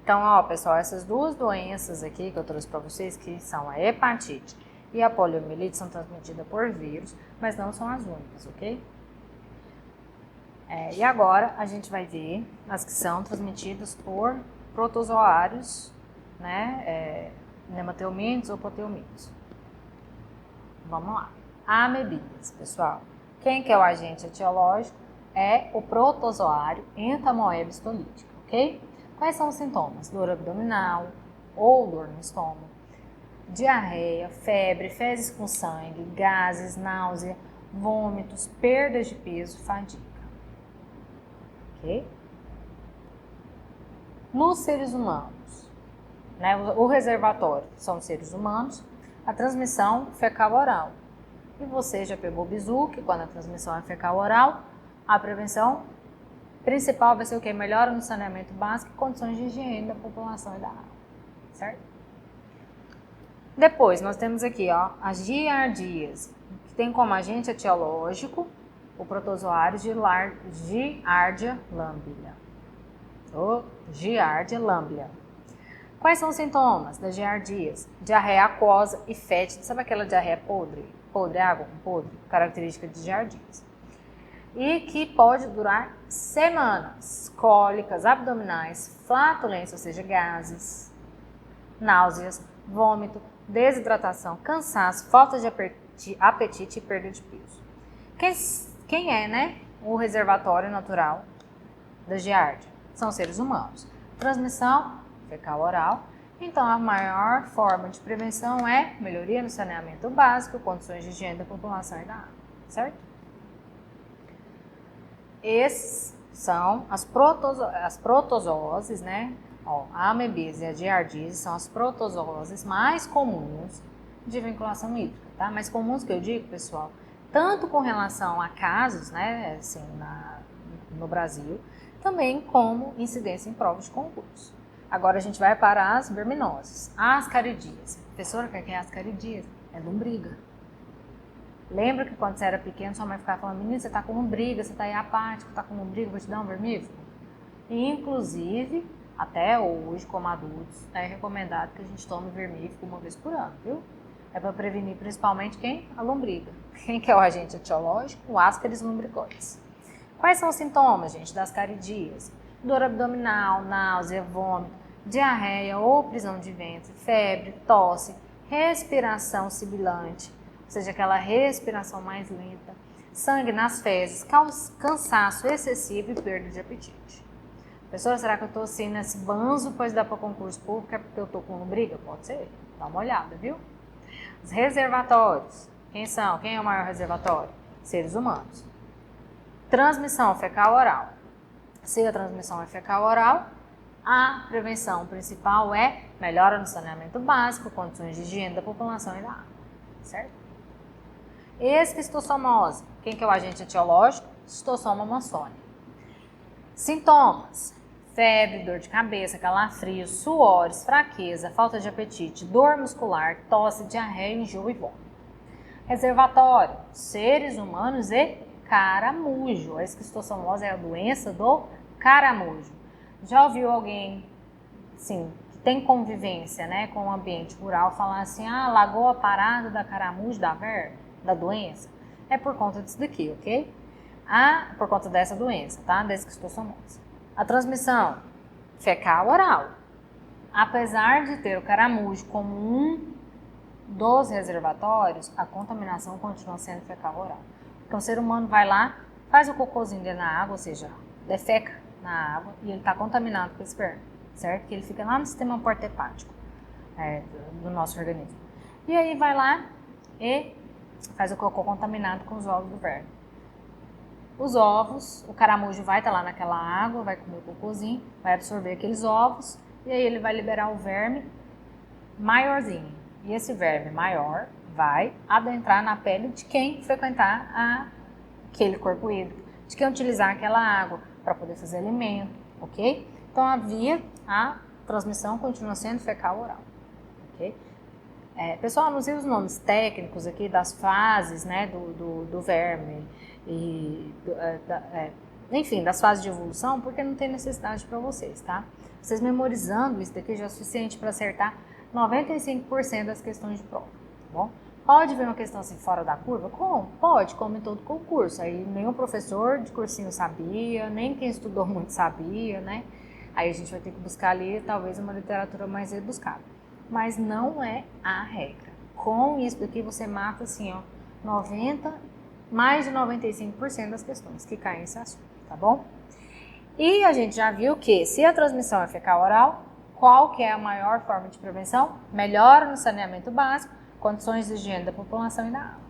Então, ó, pessoal, essas duas doenças aqui que eu trouxe para vocês, que são a hepatite e a poliomielite, são transmitidas por vírus, mas não são as únicas, ok? E agora a gente vai ver as que são transmitidas por protozoários, né, nematelmintos ou proteomintos. Vamos lá. Amebídeas, pessoal. Quem que é o agente etiológico? É o protozoário Entamoeba histolítica, ok? Quais são os sintomas? Dor abdominal ou dor no estômago, diarreia, febre, fezes com sangue, gases, náusea, vômitos, perdas de peso, fadiga. Ok? Nos seres humanos, né, o reservatório são os seres humanos, a transmissão fecal-oral. E você já pegou o bizu, que quando a transmissão é fecal-oral, a prevenção principal vai ser o quê? Melhora no saneamento básico e condições de higiene da população e da água, certo? Depois, nós temos aqui, ó, as giardias, que tem como agente etiológico o protozoário Giardia lamblia. Giardia lamblia. Quais são os sintomas das giardias? Diarreia aquosa e fétida. Sabe aquela diarreia podre? Podre, água com podre? Característica de giardias. E que pode durar semanas. Cólicas abdominais, flatulência, ou seja, gases, náuseas, vômito, desidratação, cansaço, falta de apetite e perda de peso. Quem é, né, o reservatório natural da giardia? São seres humanos. Transmissão fecal-oral. Então, a maior forma de prevenção é melhoria no saneamento básico, condições de higiene da população e da água, certo? Esses são as protozooses, né? Ó, a amebíase e a giardíase são as protozooses mais comuns de vinculação hídrica, tá? Mais comuns que eu digo, pessoal, tanto com relação a casos, né, assim, no Brasil, também como incidência em provas de concurso. Agora a gente vai para as verminoses. Ascaridíase. Professora, o que é ascaridíase? É lombriga. Lembra que quando você era pequeno, sua mãe ficava falando, menino, você tá com lombriga, você tá aí apático, tá com lombriga, vou te dar um vermífugo? E, inclusive, até hoje, como adultos, é recomendado que a gente tome vermífugo uma vez por ano, viu? É para prevenir principalmente quem? A lombriga. Quem que é o agente etiológico? O Ascaris lumbricoides. Quais são os sintomas, gente, das ascaridíase? Dor abdominal, náusea, vômito, diarreia ou prisão de ventre, febre, tosse, respiração sibilante, ou seja, aquela respiração mais lenta, sangue nas fezes, cansaço excessivo e perda de apetite. Professora, será que eu estou assim nesse banzo, pois dá para concurso público, é porque eu estou com lombriga? Pode ser, dá uma olhada, viu? Os reservatórios, quem são? Quem é o maior reservatório? Seres humanos. Transmissão fecal-oral. Se a transmissão é fecal-oral, a prevenção principal é melhora no saneamento básico, condições de higiene da população e da água, certo? Esquistossomose. Quem que é o agente etiológico? Esquistossoma mansoni. Sintomas: febre, dor de cabeça, calafrios, suores, fraqueza, falta de apetite, dor muscular, tosse, diarreia, enjoo e vômito. Reservatório: seres humanos e caramujo. A esquistossomose é a doença do caramujo. Já ouviu alguém, sim, que tem convivência, né, com o ambiente rural falar assim, lagoa parada da caramujo, da verme, da doença? É por conta disso daqui, ok? Por conta dessa doença, tá? Da esquistossomose. A transmissão fecal-oral. Apesar de ter o caramujo como um dos reservatórios, a contaminação continua sendo fecal-oral. Porque o ser humano vai lá, faz o cocôzinho dele na água, ou seja, defeca na água e ele está contaminado com esse verme, certo? Que ele fica lá no sistema porta-hepático do nosso organismo. E aí vai lá e faz o cocô contaminado com os ovos do verme. Os ovos, o caramujo vai estar lá naquela água, vai comer o cocôzinho, vai absorver aqueles ovos e aí ele vai liberar o verme maiorzinho. E esse verme maior vai adentrar na pele de quem frequentar aquele corpo hídrico, de quem utilizar aquela água para poder fazer alimento, ok? Então a transmissão continua sendo fecal-oral, ok? Pessoal, não sei os nomes técnicos aqui das fases, né, do verme e enfim, das fases de evolução, porque não tem necessidade para vocês, tá? Vocês memorizando isso daqui já é suficiente para acertar 95% das questões de prova, tá bom? Pode vir uma questão assim fora da curva? Pode, como em todo concurso. Aí nenhum professor de cursinho sabia, nem quem estudou muito sabia, né? Aí a gente vai ter que buscar ali talvez uma literatura mais rebuscada. Mas não é a regra. Com isso daqui você mata assim, ó, mais de 95% das questões que caem nesse assunto, tá bom? E a gente já viu que se a transmissão é fecal-oral, qual que é a maior forma de prevenção? Melhora no saneamento básico, condições de higiene da população e da água.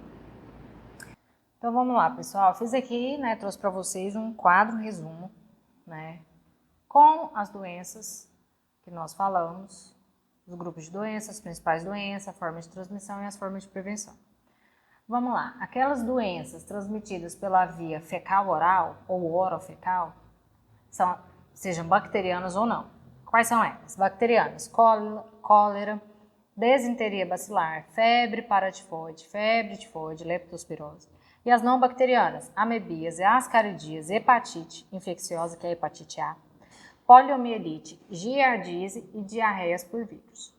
Então vamos lá, pessoal. Fiz aqui, né, trouxe para vocês um quadro resumo, né, com as doenças que nós falamos, os grupos de doenças, as principais doenças, a forma de transmissão e as formas de prevenção. Vamos lá. Aquelas doenças transmitidas pela via fecal-oral ou orofecal, sejam bacterianas ou não. Quais são elas? Bacterianas: cólera, desinteria bacilar, febre tifoide, leptospirose. E as não bacterianas: amebíase, ascaridíase, hepatite infecciosa, que é a hepatite A, poliomielite, giardíase e diarreias por vírus.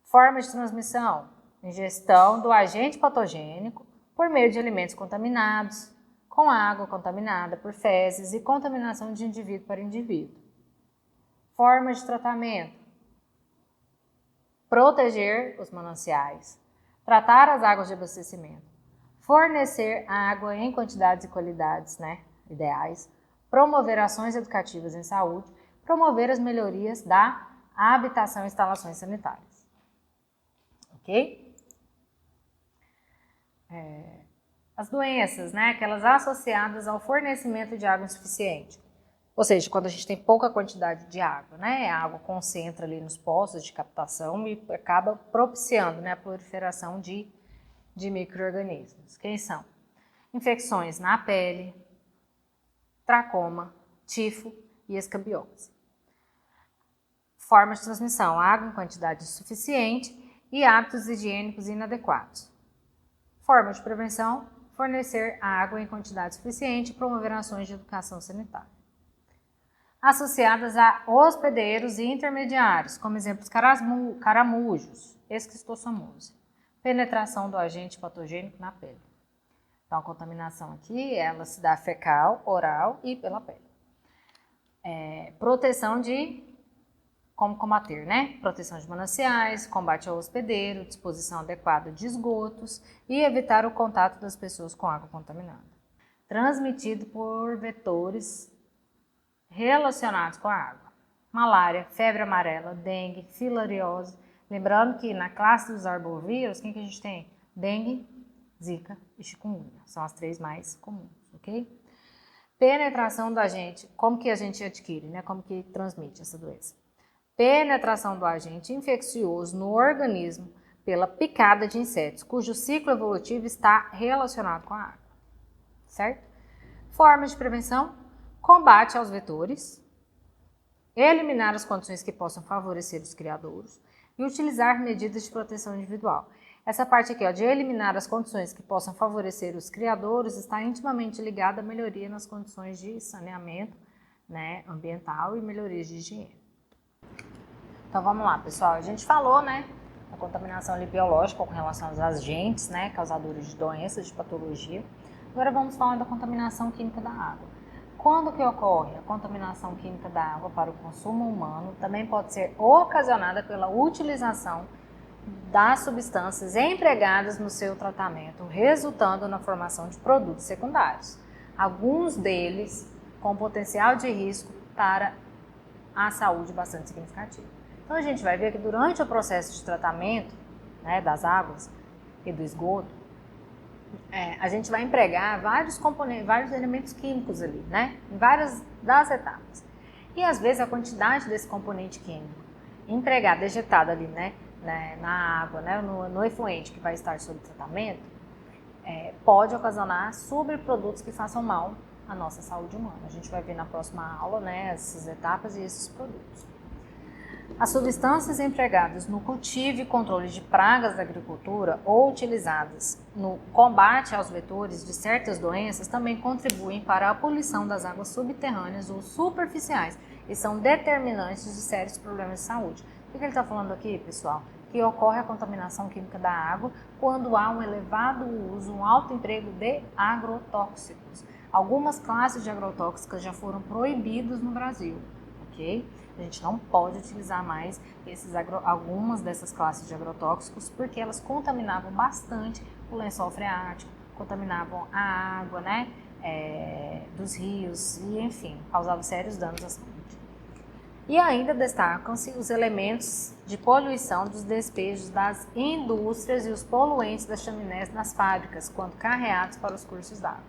Forma de transmissão: ingestão do agente patogênico por meio de alimentos contaminados, com água contaminada por fezes e contaminação de indivíduo para indivíduo. Forma de tratamento: proteger os mananciais, tratar as águas de abastecimento, fornecer água em quantidades e qualidades, né, ideais, promover ações educativas em saúde, promover as melhorias da habitação e instalações sanitárias. Ok? As doenças, né, aquelas associadas ao fornecimento de água insuficiente. Ou seja, quando a gente tem pouca quantidade de água, né, a água concentra ali nos poços de captação e acaba propiciando, né, a proliferação de micro-organismos. Quem são? Infecções na pele, tracoma, tifo e escambiose. Formas de transmissão: água em quantidade insuficiente e hábitos higiênicos inadequados. Forma de prevenção: fornecer água em quantidade suficiente e promover ações de educação sanitária. Associadas a hospedeiros e intermediários, como exemplos caramujos, esquistossomose, penetração do agente patogênico na pele. Então, a contaminação aqui, ela se dá fecal, oral e pela pele. Proteção como combater, né? Proteção de mananciais, combate ao hospedeiro, disposição adequada de esgotos e evitar o contato das pessoas com água contaminada. Transmitido por vetores relacionados com a água: malária, febre amarela, dengue, filariose. Lembrando que na classe dos arbovírus, quem que a gente tem? Dengue, zika e chikungunya. São as 3 mais comuns, ok? Penetração do agente, como que a gente adquire, né? Como que transmite essa doença? Penetração do agente infeccioso no organismo pela picada de insetos, cujo ciclo evolutivo está relacionado com a água, certo? Formas de prevenção: combate aos vetores, eliminar as condições que possam favorecer os criadouros e utilizar medidas de proteção individual. Essa parte aqui, ó, de eliminar as condições que possam favorecer os criadouros, está intimamente ligada à melhoria nas condições de saneamento, né, ambiental e melhorias de higiene. Então vamos lá, pessoal. A gente falou, né, da contaminação ali biológica com relação aos agentes, né, causadores de doenças, de patologia. Agora vamos falar da contaminação química da água. Quando que ocorre a contaminação química da água para o consumo humano, também pode ser ocasionada pela utilização das substâncias empregadas no seu tratamento, resultando na formação de produtos secundários, alguns deles com potencial de risco para a saúde bastante significativo. Então a gente vai ver que durante o processo de tratamento, né, das águas e do esgoto, a gente vai empregar vários componentes, vários elementos químicos ali, né, em várias das etapas. E às vezes a quantidade desse componente químico empregado, ejetado ali, né, na água, né, no efluente que vai estar sob tratamento, pode ocasionar subprodutos que façam mal à nossa saúde humana. A gente vai ver na próxima aula, né, essas etapas e esses produtos. As substâncias empregadas no cultivo e controle de pragas da agricultura ou utilizadas no combate aos vetores de certas doenças também contribuem para a poluição das águas subterrâneas ou superficiais e são determinantes de sérios problemas de saúde. O que ele está falando aqui, pessoal? Que ocorre a contaminação química da água quando há um elevado uso, um alto emprego de agrotóxicos. Algumas classes de agrotóxicos já foram proibidas no Brasil, ok? A gente não pode utilizar mais algumas dessas classes de agrotóxicos porque elas contaminavam bastante o lençol freático, contaminavam a água, né, dos rios e, enfim, causavam sérios danos à saúde. E ainda destacam-se os elementos de poluição dos despejos das indústrias e os poluentes das chaminés nas fábricas, quando carreados para os cursos d'água.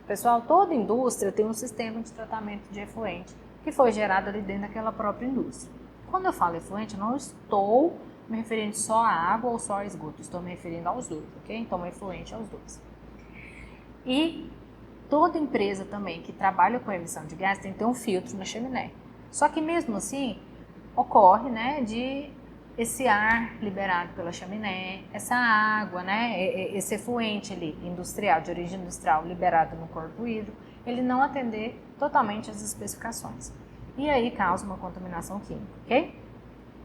Pessoal, toda indústria tem um sistema de tratamento de efluente que foi gerado ali dentro daquela própria indústria. Quando eu falo efluente, eu não estou me referindo só à água ou só ao esgoto, estou me referindo aos dois, ok? Então, efluente aos dois. E toda empresa também que trabalha com emissão de gás tem que ter um filtro na chaminé. Só que mesmo assim, ocorre, né, de esse ar liberado pela chaminé, essa água, né, esse efluente ali, industrial, de origem industrial, liberado no corpo hídrico, ele não atender totalmente às especificações. E aí causa uma contaminação química, ok?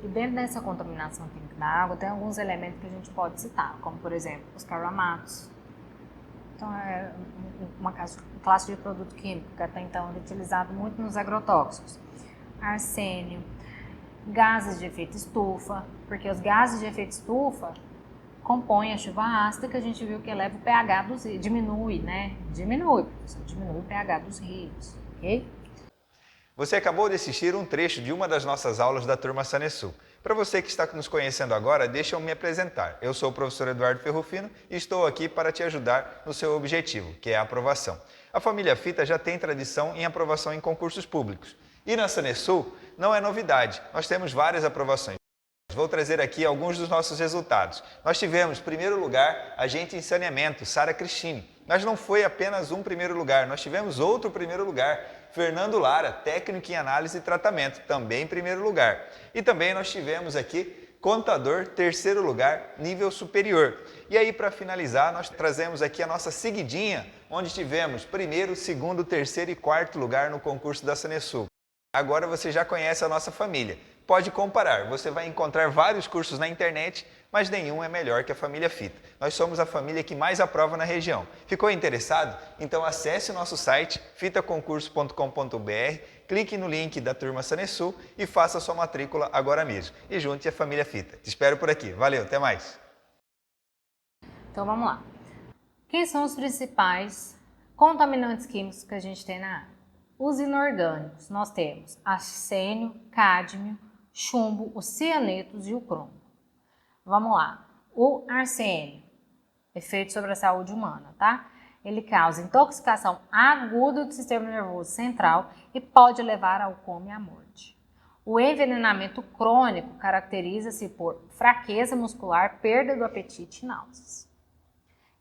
E dentro dessa contaminação química da água, tem alguns elementos que a gente pode citar, como por exemplo, os caramatos. Então, é uma classe de produto químico que até então era utilizado muito nos agrotóxicos. Arsênio, gases de efeito estufa, porque os gases de efeito estufa compõem a chuva ácida que a gente viu que eleva o pH dos rios, diminui o pH dos rios, ok? Você acabou de assistir um trecho de uma das nossas aulas da turma Sanesul. Para você que está nos conhecendo agora, deixa eu me apresentar. Eu sou o professor Eduardo Ferrufino e estou aqui para te ajudar no seu objetivo, que é a aprovação. A família Fita já tem tradição em aprovação em concursos públicos. E na Sanesul não é novidade, nós temos várias aprovações. Vou trazer aqui alguns dos nossos resultados. Nós tivemos, primeiro lugar, agente em saneamento, Sara Cristine. Mas não foi apenas um primeiro lugar, nós tivemos outro primeiro lugar, Fernando Lara, técnico em análise e tratamento, também em primeiro lugar. E também nós tivemos aqui contador, terceiro lugar, nível superior. E aí, para finalizar, nós trazemos aqui a nossa seguidinha, onde tivemos primeiro, segundo, terceiro e quarto lugar no concurso da Sanesul. Agora você já conhece a nossa família. Pode comparar, você vai encontrar vários cursos na internet, mas nenhum é melhor que a família Fita. Nós somos a família que mais aprova na região. Ficou interessado? Então acesse o nosso site fitaconcurso.com.br, clique no link da turma Sanesul e faça a sua matrícula agora mesmo. E junte a família Fita. Te espero por aqui. Valeu, até mais! Então vamos lá. Quem são os principais contaminantes químicos que a gente tem na água? Os inorgânicos, nós temos arsênio, cádmio, chumbo, os cianetos e o cromo. Vamos lá. O arsênio, efeito sobre a saúde humana, tá? Ele causa intoxicação aguda do sistema nervoso central e pode levar ao coma e à morte. O envenenamento crônico caracteriza-se por fraqueza muscular, perda do apetite e náuseas.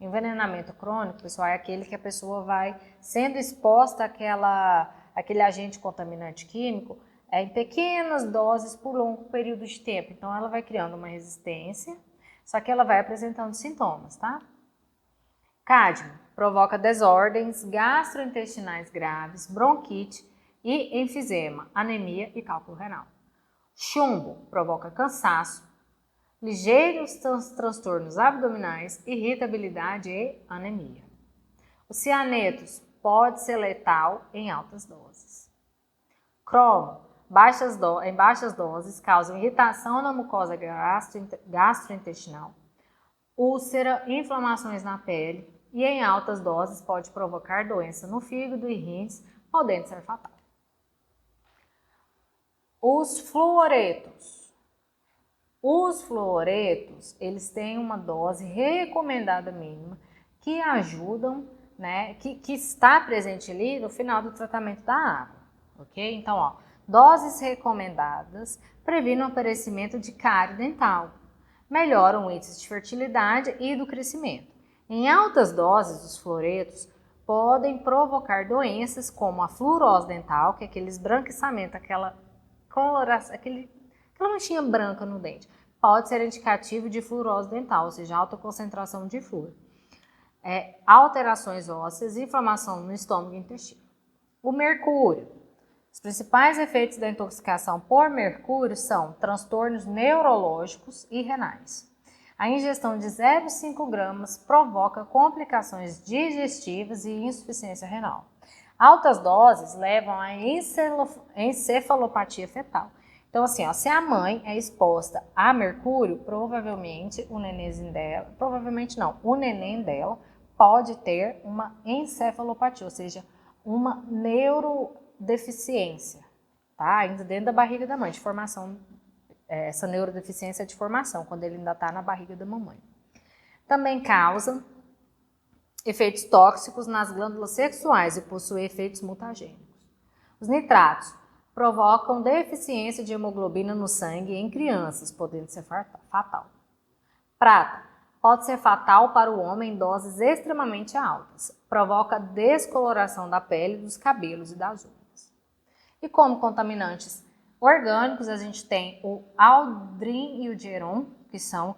Envenenamento crônico, pessoal, é aquele que a pessoa vai sendo exposta àquele agente contaminante químico em pequenas doses por longo período de tempo. Então, ela vai criando uma resistência, só que ela vai apresentando sintomas, tá? Cádmio provoca desordens gastrointestinais graves, bronquite e enfisema, anemia e cálculo renal. Chumbo provoca cansaço, ligeiros transtornos abdominais, irritabilidade e anemia. Os cianetos pode ser letal em altas doses. Cromo, em baixas doses, causam irritação na mucosa gastrointestinal, úlcera, inflamações na pele e em altas doses pode provocar doença no fígado e rins, podendo ser fatal. Os fluoretos. Os fluoretos, eles têm uma dose recomendada mínima que ajudam, né, que está presente ali no final do tratamento da água, ok? Então, ó, doses recomendadas previnem o aparecimento de cárie dental, melhoram o índice de fertilidade e do crescimento. Em altas doses, os fluoretos podem provocar doenças como a fluorose dental, que é aquele esbranquiçamento, aquela coloração, aquela manchinha branca no dente. Pode ser indicativo de fluorose dental, ou seja, alta concentração de flúor. Alterações ósseas e inflamação no estômago e intestino. O mercúrio Os principais efeitos da intoxicação por mercúrio são transtornos neurológicos e renais. A ingestão de 0,5 gramas provoca complicações digestivas e insuficiência renal. Altas doses levam à encefalopatia fetal. Então, assim, ó, se a mãe é exposta a mercúrio, provavelmente o nenenzinho dela, o neném dela pode ter uma encefalopatia, ou seja, uma neurodeficiência, tá? Ainda dentro da barriga da mãe, de formação. Essa neurodeficiência é de formação, quando ele ainda está na barriga da mamãe. Também causa efeitos tóxicos nas glândulas sexuais e possui efeitos mutagênicos. Os nitratos provocam deficiência de hemoglobina no sangue em crianças, podendo ser fatal. Prata pode ser fatal para o homem em doses extremamente altas. Provoca descoloração da pele, dos cabelos e das unhas. E como contaminantes orgânicos, a gente tem o aldrin e o geron, que são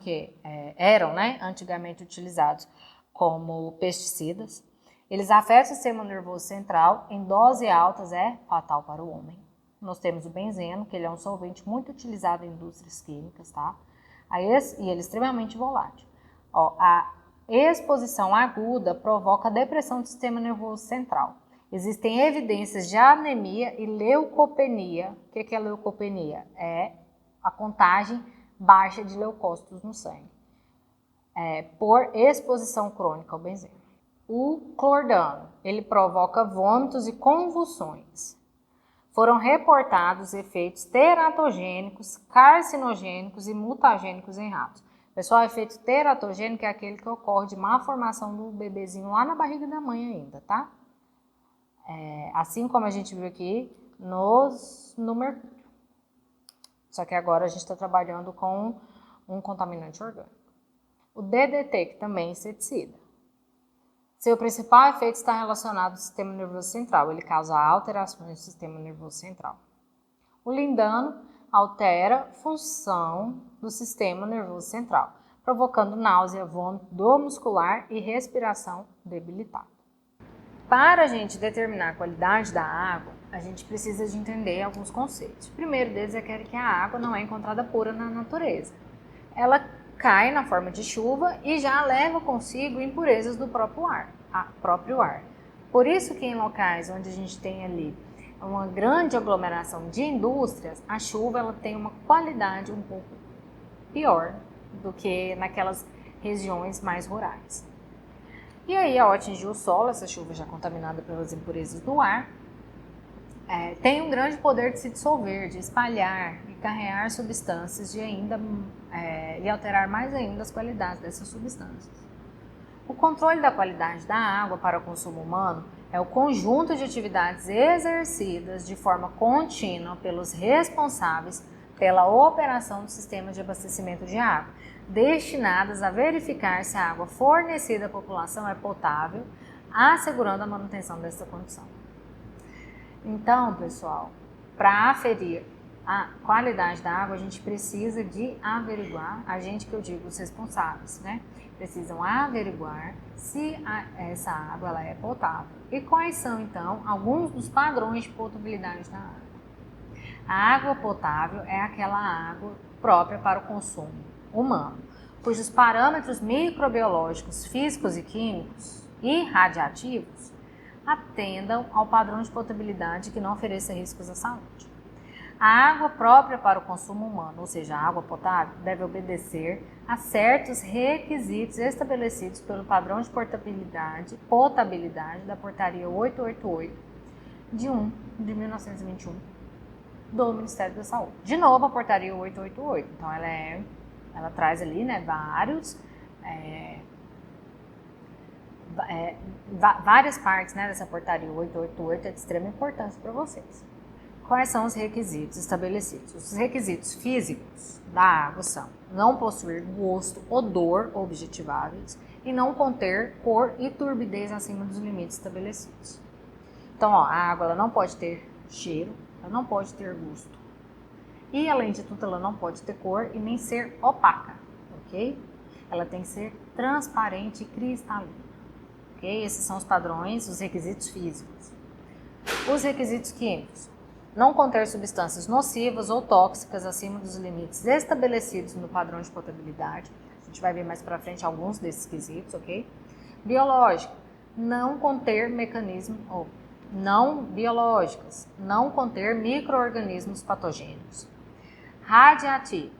eram antigamente utilizados como pesticidas. Eles afetam o sistema nervoso central, em doses altas é fatal para o homem. Nós temos o benzeno, que ele é um solvente muito utilizado em indústrias químicas, tá? E ele é extremamente volátil. A exposição aguda provoca depressão do sistema nervoso central. Existem evidências de anemia e leucopenia. O que é leucopenia? É a contagem baixa de leucócitos no sangue, por exposição crônica ao benzeno. O clordano, ele provoca vômitos e convulsões. Foram reportados efeitos teratogênicos, carcinogênicos e mutagênicos em ratos. Pessoal, efeito teratogênico é aquele que ocorre de má formação do bebezinho lá na barriga da mãe ainda, tá? Assim como a gente viu aqui no mercúrio. Só que agora a gente está trabalhando com um contaminante orgânico. O DDT, que também é inseticida. Seu principal efeito está relacionado ao sistema nervoso central. Ele causa alterações no sistema nervoso central. O lindano altera a função do sistema nervoso central, provocando náusea, vômito, dor muscular e respiração debilitada. Para a gente determinar a qualidade da água, a gente precisa de entender alguns conceitos. O primeiro deles é que a água não é encontrada pura na natureza. Ela cai na forma de chuva e já leva consigo impurezas do próprio ar. Por isso que em locais onde a gente tem ali uma grande aglomeração de indústrias, a chuva ela tem uma qualidade um pouco pior do que naquelas regiões mais rurais. E aí, ao atingir o solo, essa chuva já contaminada pelas impurezas do ar, tem um grande poder de se dissolver, de espalhar e carregar substâncias e alterar mais ainda as qualidades dessas substâncias. O controle da qualidade da água para o consumo humano é o conjunto de atividades exercidas de forma contínua pelos responsáveis pela operação do sistema de abastecimento de água, destinadas a verificar se a água fornecida à população é potável, assegurando a manutenção dessa condição. Então, pessoal, para aferir a qualidade da água, a gente precisa de averiguar, os responsáveis, né? Precisam averiguar se essa água ela é potável. E quais são, então, alguns dos padrões de potabilidade da água? A água potável é aquela água própria para o consumo humano, cujos parâmetros microbiológicos, físicos e químicos e radiativos atendam ao padrão de potabilidade que não ofereça riscos à saúde. A água própria para o consumo humano, ou seja, a água potável, deve obedecer a certos requisitos estabelecidos pelo padrão de potabilidade da Portaria 888 de 1921 do Ministério da Saúde. De novo, a Portaria 888, então ela traz ali, né, várias partes, né, dessa Portaria 888 é de extrema importância para vocês. Quais são os requisitos estabelecidos? Os requisitos físicos da água são não possuir gosto, odor objetiváveis e não conter cor e turbidez acima dos limites estabelecidos. Então, a água ela não pode ter cheiro, ela não pode ter gosto. E, além de tudo, ela não pode ter cor e nem ser opaca, ok? Ela tem que ser transparente e cristalina, ok? Esses são os padrões, os requisitos físicos. Os requisitos químicos. não conter substâncias nocivas ou tóxicas acima dos limites estabelecidos no padrão de potabilidade. A gente vai ver mais para frente alguns desses quesitos, ok? Biológica, não conter mecanismo ou não biológicas, não conter micro-organismos patogênicos. Radiativa,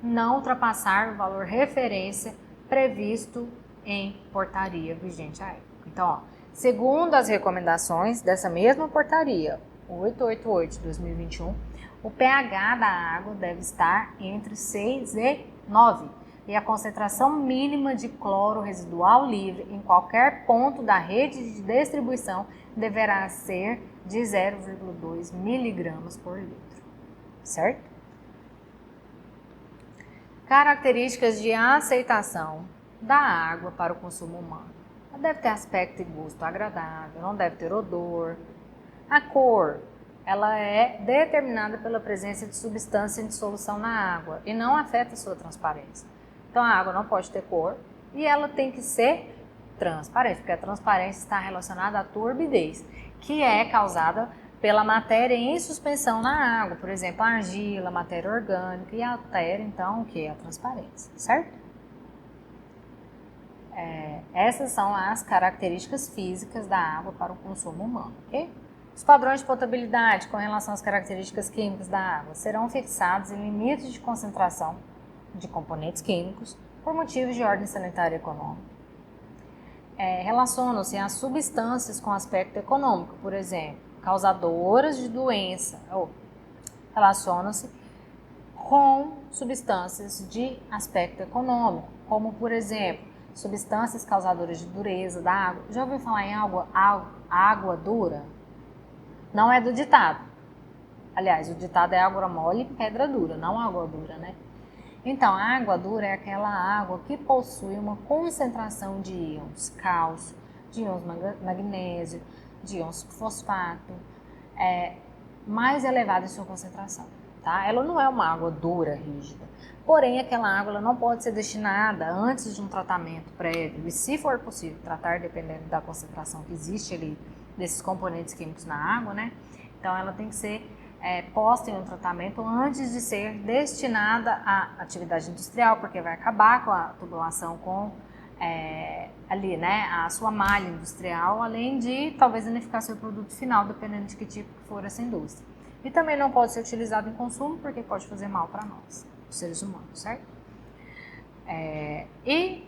não ultrapassar o valor referência previsto em portaria vigente à época. Então, ó, segundo as recomendações dessa mesma portaria 888 de 2021, o pH da água deve estar entre 6 e 9 e a concentração mínima de cloro residual livre em qualquer ponto da rede de distribuição deverá ser de 0,2 miligramas por litro, certo? Características de aceitação da água para o consumo humano. Ela deve ter aspecto e gosto agradável, não deve ter odor. A cor, ela é determinada pela presença de substância em dissolução na água e não afeta a sua transparência. Então a água não pode ter cor e ela tem que ser transparente, porque a transparência está relacionada à turbidez, que é causada pela matéria em suspensão na água, por exemplo, a argila, a matéria orgânica, e altera então o que? A transparência, certo? Essas são as características físicas da água para o consumo humano, ok? Os padrões de potabilidade com relação às características químicas da água serão fixados em limites de concentração de componentes químicos por motivos de ordem sanitária e econômica. Relacionam-se às substâncias com aspecto econômico, por exemplo, causadoras de doença, ou relacionam-se com substâncias de aspecto econômico, como, por exemplo, substâncias causadoras de dureza da água. Já ouviu falar em água dura? Não é do ditado. Aliás, o ditado é água mole e pedra dura, não água dura, né? Então, a água dura é aquela água que possui uma concentração de íons cálcio, de íons magnésio, de íons fosfato, mais elevada em sua concentração, tá? Ela não é uma água dura, rígida. Porém, aquela água ela não pode ser destinada antes de um tratamento prévio. E se for possível tratar, dependendo da concentração que existe ali, desses componentes químicos na água, né? Então, ela tem que ser posta em um tratamento antes de ser destinada à atividade industrial, porque vai acabar com a tubulação com ali, né, a sua malha industrial, além de talvez danificar seu produto final, dependendo de que tipo for essa indústria. E também não pode ser utilizado em consumo, porque pode fazer mal para nós, os seres humanos, certo? E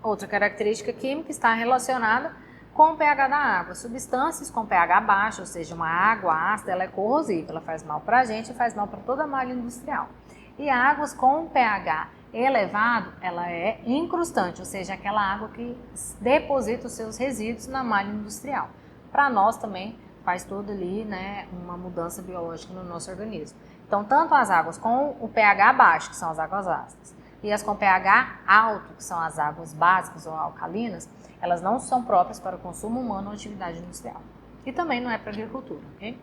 outra característica química está relacionada com o pH da água. Substâncias com pH baixo, ou seja, uma água ácida, ela é corrosiva, ela faz mal para a gente e faz mal para toda a malha industrial. E águas com pH elevado, ela é incrustante, ou seja, aquela água que deposita os seus resíduos na malha industrial. Para nós também faz tudo ali, né, uma mudança biológica no nosso organismo. Então, tanto as águas com o pH baixo, que são as águas ácidas, e as com pH alto, que são as águas básicas ou alcalinas, elas não são próprias para o consumo humano ou atividade industrial. E também não é para a agricultura, ok?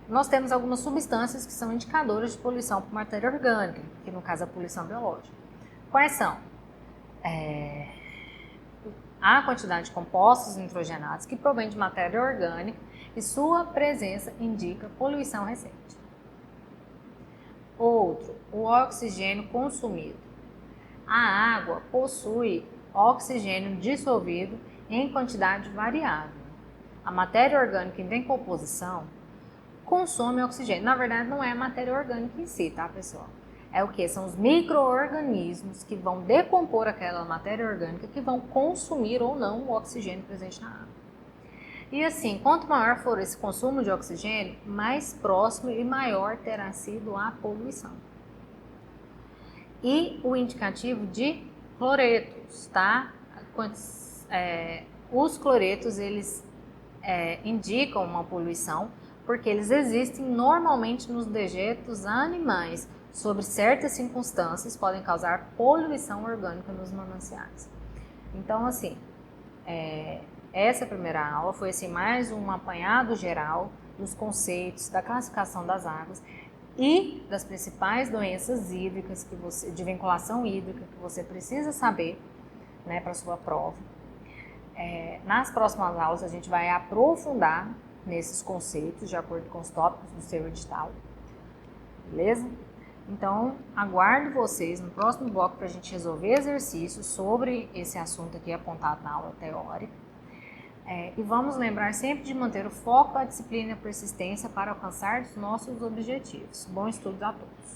Nós temos algumas substâncias que são indicadoras de poluição por matéria orgânica, que no caso é a poluição biológica. Quais são? A quantidade de compostos nitrogenados que provém de matéria orgânica e sua presença indica poluição recente. Outro, o oxigênio consumido. A água possui oxigênio dissolvido em quantidade variável. A matéria orgânica em decomposição consome oxigênio. Na verdade, não é a matéria orgânica em si, tá, pessoal? É o que? São os micro-organismos que vão decompor aquela matéria orgânica que vão consumir ou não o oxigênio presente na água. E assim, quanto maior for esse consumo de oxigênio, mais próximo e maior terá sido a poluição. E o indicativo de cloretos, tá? Os cloretos, eles indicam uma poluição porque eles existem normalmente nos dejetos animais, sob certas circunstâncias, podem causar poluição orgânica nos mananciais. Então, assim, essa primeira aula foi assim, mais um apanhado geral dos conceitos da classificação das águas e das principais doenças hídricas de vinculação hídrica que você precisa saber, né, para a sua prova. Nas próximas aulas a gente vai aprofundar nesses conceitos, de acordo com os tópicos do seu edital. Beleza? Então, aguardo vocês no próximo bloco para a gente resolver exercícios sobre esse assunto aqui apontado na aula teórica. E vamos lembrar sempre de manter o foco, a disciplina e a persistência para alcançar os nossos objetivos. Bom estudo a todos!